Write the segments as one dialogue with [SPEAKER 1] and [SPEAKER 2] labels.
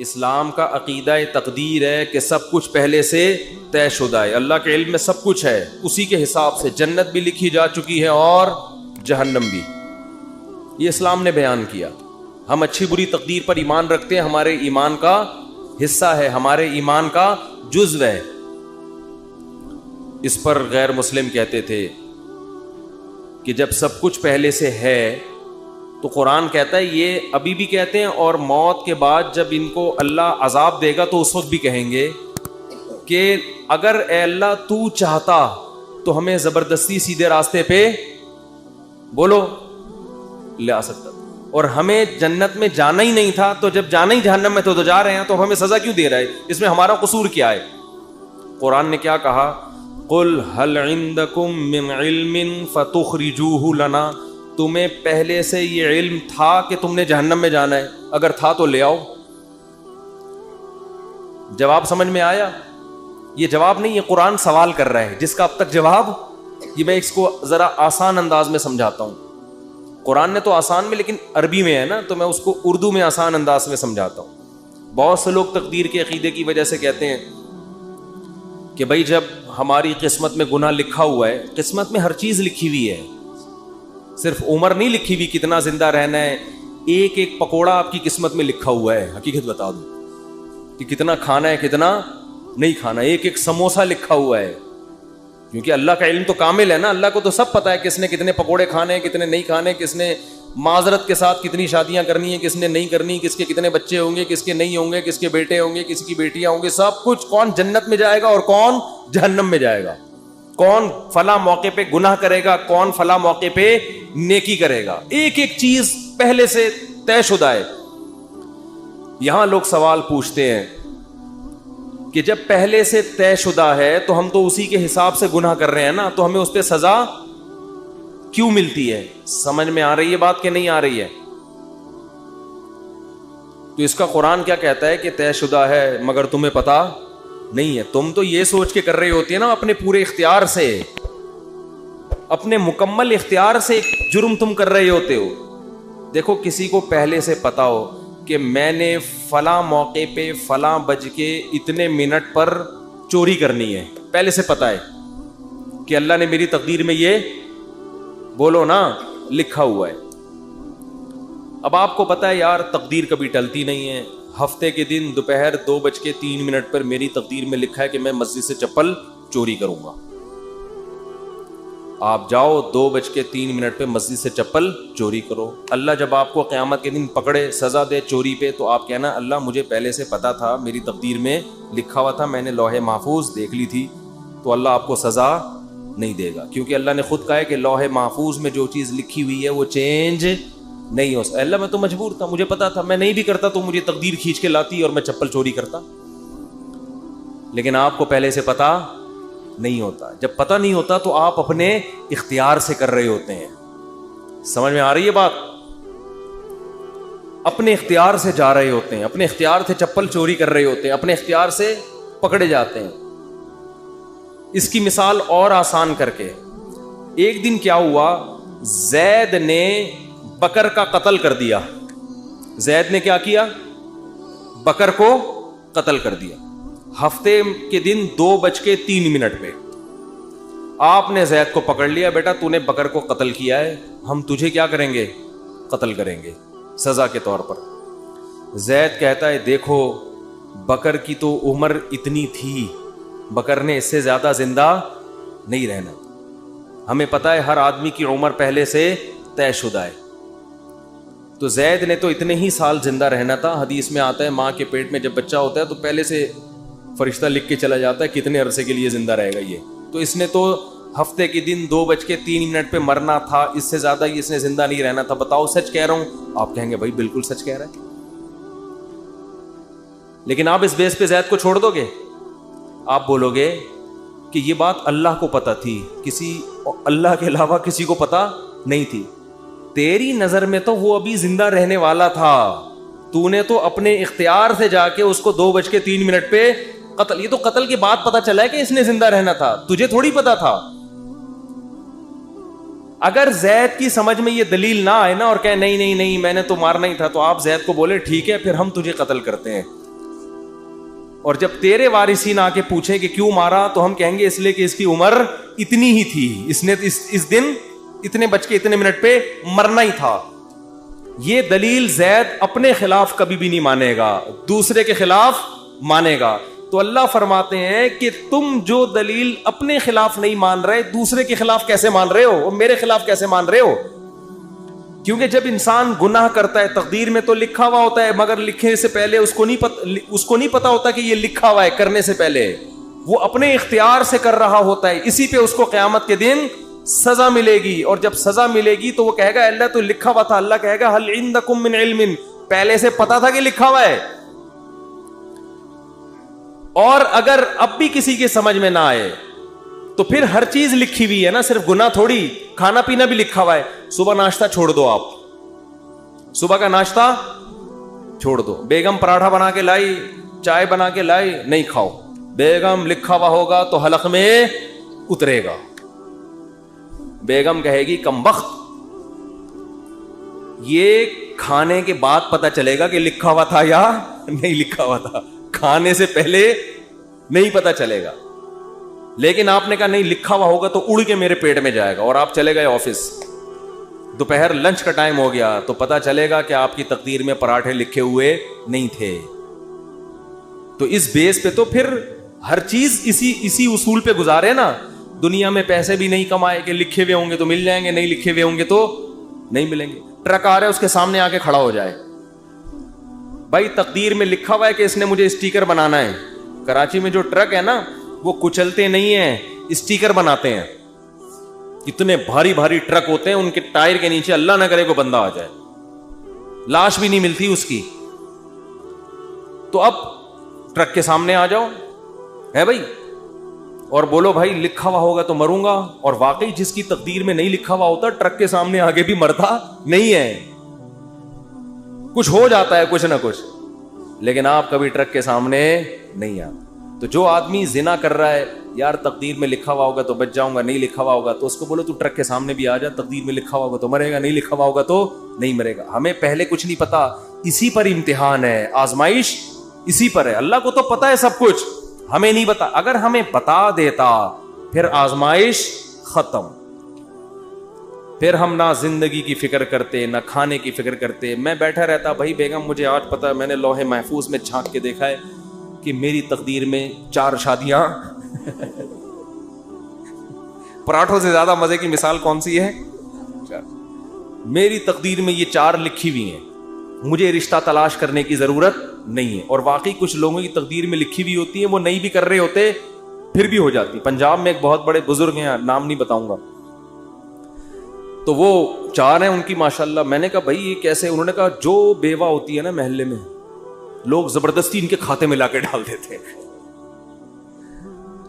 [SPEAKER 1] اسلام کا عقیدہ تقدیر ہے کہ سب کچھ پہلے سے طے شدہ ہے. اللہ کے علم میں سب کچھ ہے, اسی کے حساب سے جنت بھی لکھی جا چکی ہے اور جہنم بھی. یہ اسلام نے بیان کیا. ہم اچھی بری تقدیر پر ایمان رکھتے ہیں, ہمارے ایمان کا حصہ ہے, ہمارے ایمان کا جزو ہے. اس پر غیر مسلم کہتے تھے کہ جب سب کچھ پہلے سے ہے تو قرآن کہتا ہے, یہ ابھی بھی کہتے ہیں اور موت کے بعد جب ان کو اللہ عذاب دے گا تو اس وقت بھی کہیں گے کہ اگر اے اللہ تو چاہتا تو ہمیں زبردستی سیدھے راستے پہ بولو لے آ سکتا, اور ہمیں جنت میں جانا ہی نہیں تھا, تو جب جانا ہی جہنم میں تو جا رہے ہیں, تو ہمیں سزا کیوں دے رہا ہے؟ اس میں ہمارا قصور کیا ہے؟ قرآن نے کیا کہا, قل هل عندکم من علم فتخرجوه لنا, تمہیں پہلے سے یہ علم تھا کہ تم نے جہنم میں جانا ہے؟ اگر تھا تو لے آؤ. جواب سمجھ میں آیا؟ یہ جواب نہیں, یہ قرآن سوال کر رہا ہے جس کا اب تک جواب, یہ میں اس کو ذرا آسان انداز میں سمجھاتا ہوں. قرآن نے تو آسان میں, لیکن عربی میں ہے نا, تو میں اس کو اردو میں آسان انداز میں سمجھاتا ہوں. بہت سے لوگ تقدیر کے عقیدے کی وجہ سے کہتے ہیں کہ بھائی جب ہماری قسمت میں گناہ لکھا ہوا ہے, قسمت میں ہر چیز لکھی ہوئی ہے, صرف عمر نہیں لکھی ہوئی کتنا زندہ رہنا ہے, ایک ایک پکوڑا آپ کی قسمت میں لکھا ہوا ہے. حقیقت بتا دوں کہ کتنا کھانا ہے کتنا نہیں کھانا, ایک ایک سموسا لکھا ہوا ہے, کیونکہ اللہ کا علم تو کامل ہے نا. اللہ کو تو سب پتا ہے کس نے کتنے پکوڑے کھانے ہیں کتنے نہیں کھانے, کس نے معذرت کے ساتھ کتنی شادیاں کرنی ہیں کس نے نہیں کرنی, کس کے کتنے بچے ہوں گے کس کے نہیں ہوں گے, کس کے بیٹے ہوں گے کس کی بیٹیاں ہوں گے, سب کچھ. کون جنت میں جائے گا اور کون جہنم میں جائے گا, کون فلاں موقع پہ گناہ کرے گا کون فلاں موقع پہ نیکی کرے گا, ایک ایک چیز پہلے سے طے شدہ ہے. یہاں لوگ سوال پوچھتے ہیں کہ جب پہلے سے طے شدہ ہے تو ہم تو اسی کے حساب سے گناہ کر رہے ہیں نا, تو ہمیں اس پہ سزا کیوں ملتی ہے؟ سمجھ میں آ رہی ہے بات کہ نہیں آ رہی ہے؟ تو اس کا قرآن کیا کہتا ہے کہ طے شدہ ہے مگر تمہیں پتا نہیں ہے. تم تو یہ سوچ کے کر رہی ہوتی ہے نا اپنے پورے اختیار سے, اپنے مکمل اختیار سے ایک جرم تم کر رہے ہوتے ہو. دیکھو کسی کو پہلے سے پتا ہو کہ میں نے فلاں موقع پہ فلاں بج کے اتنے منٹ پر چوری کرنی ہے, پہلے سے پتا ہے کہ اللہ نے میری تقدیر میں یہ بولو نا لکھا ہوا ہے. اب آپ کو پتا ہے یار تقدیر کبھی ٹلتی نہیں ہے, ہفتے کے دن دوپہر 2:03 پر میری تقدیر میں لکھا ہے کہ میں مسجد سے چپل چوری کروں گا. آپ جاؤ 2:03 پہ مسجد سے چپل چوری کرو. اللہ جب آپ کو قیامت کے دن پکڑے سزا دے چوری پہ, تو آپ کہنا اللہ مجھے پہلے سے پتا تھا, میری تقدیر میں لکھا ہوا تھا, میں نے لوح محفوظ دیکھ لی تھی. تو اللہ آپ کو سزا نہیں دے گا, کیونکہ اللہ نے خود کہا ہے کہ لوح محفوظ میں جو چیز لکھی ہوئی ہے وہ چینج نہیں ہو سکتا. اللہ میں تو مجبور تھا, مجھے پتا تھا, میں نہیں بھی کرتا تو مجھے تقدیر کھینچ کے لاتی اور میں چپل چوری کرتا. لیکن آپ کو پہلے سے پتا نہیں ہوتا. جب پتا نہیں ہوتا تو آپ اپنے اختیار سے کر رہے ہوتے ہیں. سمجھ میں آ رہی ہے بات؟ اپنے اختیار سے جا رہے ہوتے ہیں, اپنے اختیار سے چپل چوری کر رہے ہوتے ہیں, اپنے اختیار سے پکڑے جاتے ہیں. اس کی مثال اور آسان کر کے, ایک دن کیا ہوا, زید نے بکر کا قتل کر دیا. زید نے کیا کیا؟ بکر کو قتل کر دیا. ہفتے کے دن 2:03 پہ آپ نے زید کو پکڑ لیا, بیٹا تو نے بکر کو قتل کیا ہے, ہم تجھے کیا کریں گے؟ قتل کریں گے سزا کے طور پر. زید کہتا ہے دیکھو بکر کی تو عمر اتنی تھی, بکر نے اس سے زیادہ زندہ نہیں رہنا. ہمیں پتا ہے ہر آدمی کی عمر پہلے سے طے شدہ ہے. تو زید نے تو اتنے ہی سال زندہ رہنا تھا. حدیث میں آتا ہے ماں کے پیٹ میں جب بچہ ہوتا ہے تو پہلے سے فرشتہ لکھ کے چلا جاتا ہے کتنے عرصے کے لیے زندہ رہے گا یہ. تو اس نے تو ہفتے کے دن 2:03 پہ مرنا تھا, اس سے زیادہ اس نے زندہ نہیں رہنا تھا. بتاؤ سچ کہہ رہا ہوں؟ آپ کہیں گے بھائی بالکل سچ کہہ رہا ہے. لیکن آپ اس بیس پہ زید کو چھوڑ دو گے؟ آپ بولو گے کہ یہ بات اللہ کو پتا تھی, کسی اللہ کے علاوہ کسی کو پتا نہیں تھی. تیری نظر میں تو وہ ابھی زندہ رہنے والا تھا, تو نے تو اپنے اختیار سے جا کے اس کو 2:03 پہ قتل. یہ تو قتل کے بعد پتا چلا ہے کہ اس نے زندہ رہنا تھا, تجھے تھوڑی پتا تھا. اگر زید کی سمجھ میں یہ دلیل نہ آئے نا اور کہے نہیں نہیں نہیں میں نے تو مارنا ہی تھا, تو آپ زید کو بولے ٹھیک ہے پھر ہم تجھے قتل کرتے ہیں. اور جب تیرے وارثین آ کے پوچھیں کہ کیوں مارا تو ہم کہیں گے اس لیے کہ اس کی عمر اتنی ہی تھی, اس نے اس دن اتنے بج کے اتنے منٹ پہ مرنا ہی تھا. یہ دلیل زید اپنے خلاف کبھی بھی نہیں مانے گا, دوسرے کے خلاف مانے گا. تو اللہ فرماتے ہیں کہ تم جو دلیل اپنے خلاف نہیں مان رہے, دوسرے کے خلاف کیسے مان رہے ہو, اور میرے خلاف کیسے مان رہے ہو؟ کیونکہ جب انسان گناہ کرتا ہے تقدیر میں تو لکھا ہوا ہوتا ہے, مگر لکھنے سے پہلے اس کو نہیں پتا ہوتا کہ یہ لکھا ہوا ہے. کرنے سے پہلے وہ اپنے اختیار سے کر رہا ہوتا ہے, اسی پہ اس کو قیامت کے دن سزا ملے گی. اور جب سزا ملے گی تو وہ کہے گا اللہ تو لکھا ہوا تھا. اللہ کہے گا هل عندکم من علم, پہلے سے پتا تھا کہ لکھا ہوا ہے. اور اگر اب بھی کسی کے سمجھ میں نہ آئے تو پھر ہر چیز لکھی ہوئی ہے نا, صرف گناہ تھوڑی, کھانا پینا بھی لکھا ہوا ہے. صبح ناشتہ چھوڑ دو, آپ صبح کا ناشتہ چھوڑ دو. بیگم پراٹھا بنا کے لائی, چائے بنا کے لائی, نہیں کھاؤ. بیگم لکھا ہوا ہوگا تو حلق میں اترے گا. بیگم کہے گی کم بخت, یہ کھانے کے بعد پتا چلے گا کہ لکھا ہوا تھا یا نہیں لکھا ہوا تھا, کھانے سے پہلے نہیں پتا چلے گا. لیکن آپ نے کہا نہیں لکھا ہوا ہوگا تو اڑ کے میرے پیٹ میں جائے گا, اور آپ چلے گئے آفس, دوپہر لنچ کا ٹائم ہو گیا تو پتا چلے گا کہ آپ کی تقدیر میں پراٹھے لکھے ہوئے نہیں تھے. تو اس بیس پہ تو پھر ہر چیز اسی اصول پہ گزارے نا. دنیا میں پیسے بھی نہیں کمائے کہ لکھے ہوئے ہوں گے تو مل جائیں گے, نہیں لکھے ہوئے ہوں گے تو نہیں ملیں گے. ٹرک آ رہا ہے اس کے سامنے آ کے کھڑا ہو جائے, بھائی تقدیر میں لکھا ہوا ہے کہ اس نے مجھے اسٹیکر بنانا ہے. کراچی میں جو ٹرک ہے نا وہ کچلتے نہیں ہیں, اسٹیکر بناتے ہیں. اتنے بھاری بھاری ٹرک ہوتے ہیں, ان کے ٹائر کے نیچے اللہ نہ کرے کوئی بندہ آ جائے, لاش بھی نہیں ملتی اس کی. تو اب ٹرک کے سامنے آ جاؤ ہے بھائی, اور بولو بھائی لکھا ہوا ہوگا تو مروں گا. اور واقعی جس کی تقدیر میں نہیں لکھا ہوا ہوتا ٹرک کے سامنے آگے بھی مرتا نہیں ہے, کچھ ہو جاتا ہے کچھ نہ کچھ, لیکن آپ کبھی ٹرک کے سامنے نہیں آتے. تو جو آدمی زنا کر رہا ہے, یار تقدیر میں لکھا ہوا ہوگا تو بچ جاؤں گا, نہیں لکھا ہوا ہوگا تو اس کو بولو تو ٹرک کے سامنے بھی آ جا, تقدیر میں لکھا ہوا ہوگا تو مرے گا, نہیں لکھا ہوا ہوگا تو نہیں مرے گا. ہمیں پہلے کچھ نہیں پتا, اسی پر امتحان ہے, آزمائش اسی پر ہے. اللہ کو تو پتا ہے سب کچھ, ہمیں نہیں پتا. اگر ہمیں بتا دیتا پھر آزمائش ختم, پھر ہم نہ زندگی کی فکر کرتے نہ کھانے کی فکر کرتے. میں بیٹھا رہتا بھائی بیگم مجھے آج پتا, میں نے لوح محفوظ میں جھانک کے دیکھا ہے کہ میری تقدیر میں 4 شادیاں. پراٹھوں سے زیادہ مزے کی مثال کون سی ہے؟ میری تقدیر میں یہ 4 لکھی ہوئی ہیں, مجھے رشتہ تلاش کرنے کی ضرورت نہیں ہے. اور واقعی کچھ لوگوں کی تقدیر میں لکھی ہوئی ہوتی ہیں, وہ نہیں بھی کر رہے ہوتے پھر بھی ہو جاتی. پنجاب میں ایک بہت بڑے بزرگ ہیں, نام نہیں بتاؤں گا, تو وہ 4 ہیں ان کی ماشاءاللہ. میں نے کہا بھائی یہ کیسے؟ انہوں نے کہا جو بیوہ ہوتی ہے نا محلے میں, لوگ زبردستی ان کے کھاتے میں لا کے ڈال دیتے ہیں,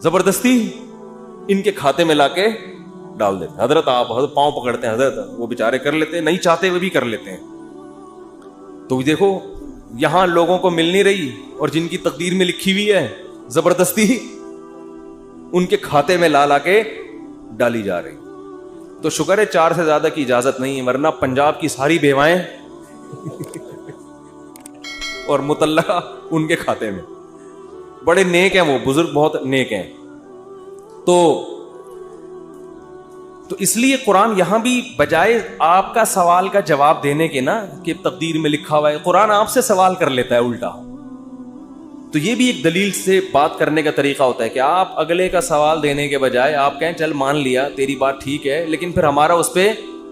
[SPEAKER 1] زبردستی ان کے کھاتے میں لا کے ڈال دیتے ہیں. حضرت آپ حضرت پاؤں پکڑتے ہیں, حضرت وہ بیچارے کر لیتے ہیں, نہیں چاہتے ہوئے بھی کر لیتے ہیں. تو دیکھو یہاں لوگوں کو مل نہیں رہی, اور جن کی تقدیر میں لکھی ہوئی ہے زبردستی ان کے کھاتے میں لا کے ڈالی جا رہی. تو شکر ہے 4 سے زیادہ کی اجازت نہیں ہے, ورنہ پنجاب کی ساری بیوائیں اور مطلقہ ان کے کھاتے میں. بڑے نیک ہیں وہ بزرگ, بہت نیک ہیں. تو اس لیے قرآن یہاں بھی بجائے آپ کا سوال کا جواب دینے کے نا کہ تقدیر میں لکھا ہوا ہے, قرآن آپ سے سوال کر لیتا ہے الٹا. تو یہ بھی ایک دلیل سے بات کرنے کا طریقہ ہوتا ہے کہ آپ اگلے کا سوال دینے کے بجائے آپ کہیں چل مان لیا تیری بات ٹھیک ہے, لیکن پھر ہمارا اس پہ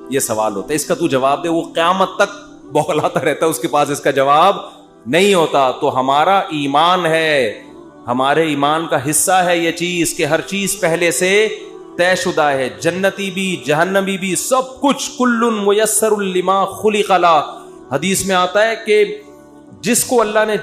[SPEAKER 1] یہ سوال ہوتا ہے, اس کا تو جواب دے. وہ قیامت تک بوکھلاتا رہتا ہے, اس کے پاس اس کا جواب نہیں ہوتا. تو ہمارا ایمان ہے, ہمارے ایمان کا حصہ ہے یہ چیز کہ ہر چیز پہلے سے طے شدہ ہے, جنتی بھی جہنمی بھی سب کچھ. کل میسر لما خلق لا, حدیث میں آتا ہے کہ جس کو اللہ نے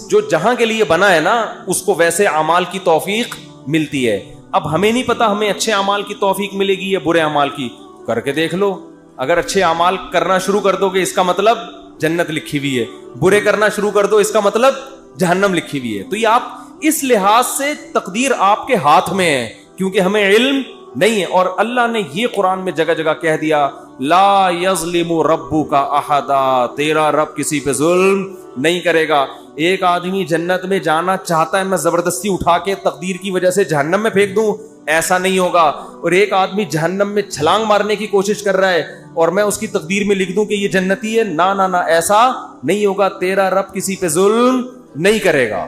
[SPEAKER 1] جو جہاں کے لیے بنا ہے نا اس کو ویسے اعمال کی توفیق ملتی ہے. اب ہمیں نہیں پتا ہمیں اچھے اعمال کی توفیق ملے گی یا برے اعمال کی, کر کے دیکھ لو. اگر اچھے اعمال کرنا شروع کر دو گے اس کا مطلب جنت لکھی ہوئی ہے, برے کرنا شروع کر دو اس کا مطلب جہنم لکھی ہوئی ہے. تو یہ آپ اس لحاظ سے تقدیر آپ کے ہاتھ میں ہے کیونکہ ہمیں علم نہیں ہے. اور اللہ نے یہ قرآن میں جگہ جگہ کہہ دیا لا یظلم ربک احدا, تیرا رب کسی پہ ظلم نہیں کرے گا. ایک آدمی جنت میں جانا چاہتا ہے, میں زبردستی اٹھا کے تقدیر کی وجہ سے جہنم میں پھینک دوں, ایسا نہیں ہوگا. اور ایک آدمی جہنم میں چھلانگ مارنے کی کوشش کر رہا ہے اور میں اس کی تقدیر میں لکھ دوں کہ یہ جنتی ہے, نہ نہ نہ, ایسا نہیں ہوگا. تیرا رب کسی پہ ظلم نہیں کرے گا.